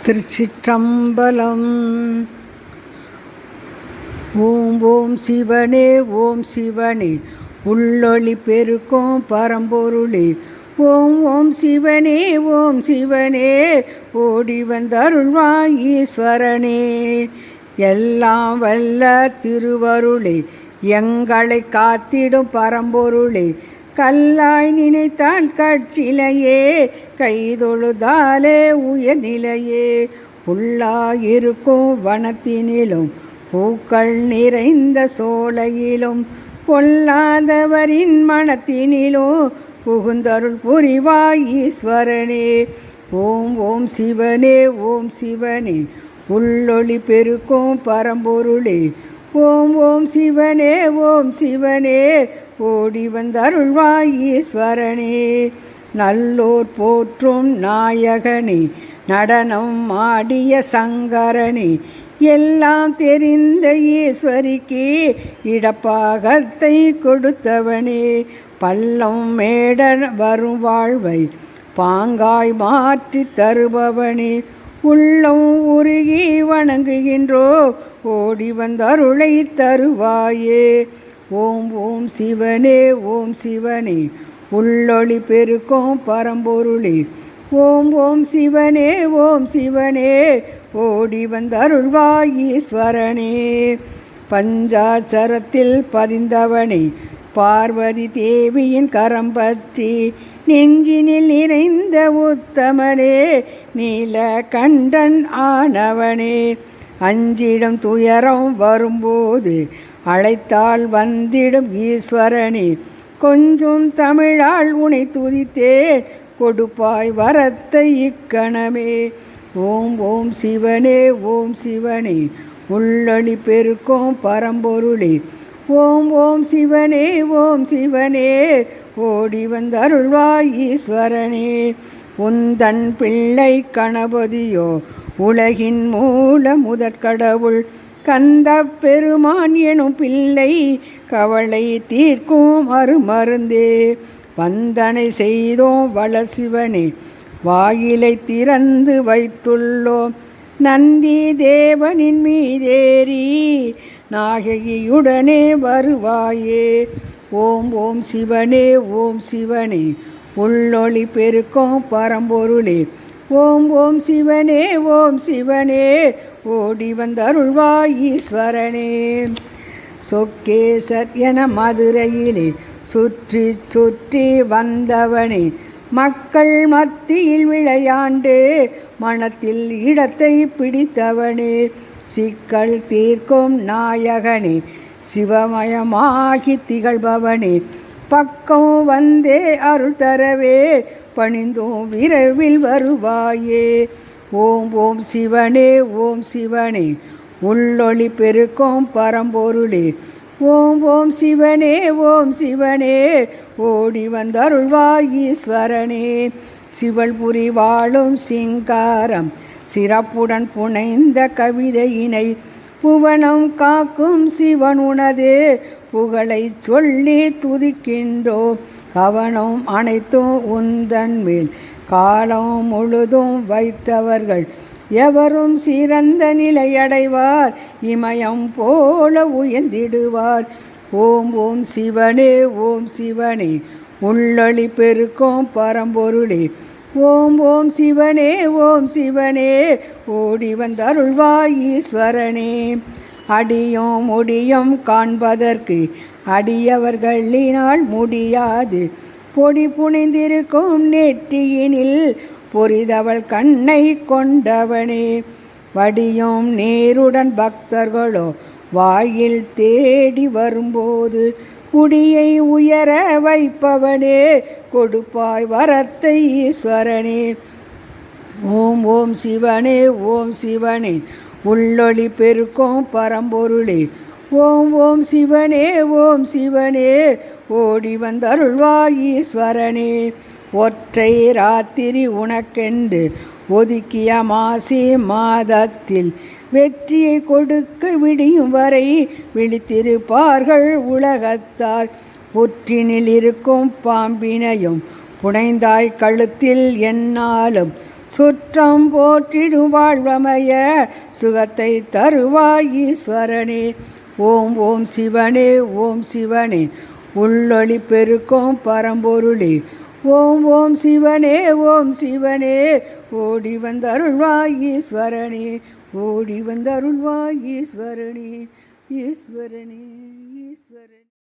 திருச்சிற்றம்பலம். ஓம் ஓம் சிவனே ஓம் சிவனே உள்ளொளி பெருக்கும் பரம்பொருளே. ஓம் ஓம் சிவனே ஓம் சிவனே ஓடி வந்தருள்வாய் ஈஸ்வரனே. எல்லாம் வல்ல திருவருளே எங்களை காத்திடும் பரம்பொருளே. கல்லாய் நினைத்தான் கட்சிலையே கைதொழுதாலே உயர்நிலையே. உள்ளாயிருக்கும் வனத்தினிலும் பூக்கள் நிறைந்த சோலையிலும் பொல்லாதவரின் மனத்தினிலும் புகுந்தருள் புரிவாய் ஈஸ்வரனே. ஓம் ஓம் சிவனே ஓம் சிவனே உள்ளொளி பெருக்கும் பரம்பொருளே. ஓம் ஓம் சிவனே ஓம் சிவனே ஓடி வந்தருள்வாய் ஈஸ்வரனே. நல்லோர் போற்றும் நாயகனே நடனம் ஆடிய சங்கரனே. எல்லாம் தெரிந்த ஈஸ்வரிக்கு இடப்பாகத்தை கொடுத்தவனே. பள்ளம் மேடன் வரும் வாழ்வை பாங்காய் மாற்றி தருபவனே. உள்ளம் உருகி வணங்குகின்றோ ஓடி வந்தருளை தருவாயே. ஓம் ஓம் சிவனே ஓம் சிவனே உள்ளொளி பெருக்கும் பரம்பொருளே. ஓம் ஓம் சிவனே ஓம் சிவனே ஓடி வந்தருள்வாய் ஈஸ்வரனே. பஞ்சாட்சரத்தில் பதிந்தவனே பார்வதி தேவியின் கரம் பற்றி நெஞ்சினில் நிறைந்த உத்தமனே. நீல கண்டன் ஆனவனே அஞ்சிடும் துயரம் வரும்போது அழைத்தால் வந்திடும் ஈஸ்வரனே. கொஞ்சம் தமிழால் உனை துதித்தேன் கொடுப்பாய் வரத்தை இக்கணமே. ஓம் ஓம் சிவனே ஓம் சிவனே உள்ளொளி பெருக்கும் பரம்பொருளே. ஓம் ஓம் சிவனே ஓம் சிவனே ஓடி வந்தருள்வாய் ஈஸ்வரனே. உந்தன் பிள்ளை கணபதியோ உலகின் மூல முதற்கடவுள். கந்த பெருமான் எனும் பிள்ளை கவலை தீர்க்கும் அருமருந்தே. வந்தனை செய்தோம் வளசிவனே வாயிலை திறந்து வைத்துள்ளோம். நந்தி தேவனின் மீதேறி நாயகியுடனே வருவாயே. ஓம் ஓம் சிவனே ஓம் சிவனே உள்ளொளி பெருக்கும் பரம்பொருளே. ஓம் ஓம் சிவனே ஓம் சிவனே ஓடி வந்தருள்வாய் ஈஸ்வரனே. சொக்கேசர் என மதுரையிலே சுற்றி சுற்றி வந்தவனே. மக்கள் மத்தியில் விளையாண்டு மனத்தில் இடத்தை பிடித்தவனே. சிக்கல் தீர்க்கும் நாயகனே சிவமயமாகி திகழ்பவனே. பக்கம் வந்தே அருள் தரவே பணிந்தோம் விரைவில் வருவாயே. ஓம் ஓம் சிவனே ஓம் சிவனே உள்ளொளி பெருக்கும் பரம்பொருளே. ஓம் ஓம் சிவனே ஓம் சிவனே ஓடி வந்தருள்வாய் ஈஸ்வரனே. சிவல்புரி வாழும் சிங்காரம் சிறப்புடன் புனைந்த கவிதையினை புவனம் காக்கும் சிவன் உனது புகழை சொல்லி துதிக்கின்றோம். கவனம் அனைத்தும் உந்தன் மேல் காலம் முழுதும் வைத்தவர்கள் எவரும் சிறந்த நிலையடைவார். இமயம் போல உயர்ந்திடுவார். ஓம் ஓம் சிவனே ஓம் சிவனே உள்ளொளி பெருக்கும் பரம்பொருளே. ஓம் ஓம் சிவனே ஓம் சிவனே ஓடி வந்தருள்வாய் ஈஸ்வரனே. அடியும் முடியும் காண்பதற்கு அடியவர்களினால் முடியாது. பொடி புனைந்திருக்கும் நெற்றியினில் பொரிதவள் கண்ணை கொண்டவனே. வடியும் நேருடன் பக்தர்களோ வாயில் தேடி வரும்போது குடியை உயர வைப்பவனே. கொடுப்பாய் வரத்தை ஈஸ்வரனே. ஓம் ஓம் சிவனே ஓம் சிவனே உள்ளொளி பெருக்கும் பரம்பொருளே. ஓம் ஓம் சிவனே ஓம் சிவனே ஓடி வந்தருள்வாய் ஈஸ்வரனே. ஒற்றை ராத்திரி உனக்கென்று ஒதுக்கிய மாசி மாதத்தில் வெற்றியை கொடுக்க விடியும் வரை விழித்திருப்பார்கள் உலகத்தார். புற்றினில் இருக்கும் பாம்பினையும் புனைந்தாய் கழுத்தில் என்னாலும் சுற்றம் போற்றிடும் வாழ்வமைய சுகத்தை தருவாய் ஈஸ்வரனே. ஓம் ஓம் சிவனே ஓம் சிவனே உள்ளொளி பெருக்கும் பரம்பொருளே. ஓம் ஓம் சிவனே ஓம் சிவனே ஓடி வந்தருள்வாய் ஈஸ்வரனே. ஓடி வந்தருள்வாய் ஈஸ்வரனே. ஈஸ்வரனே ஈஸ்வரனே.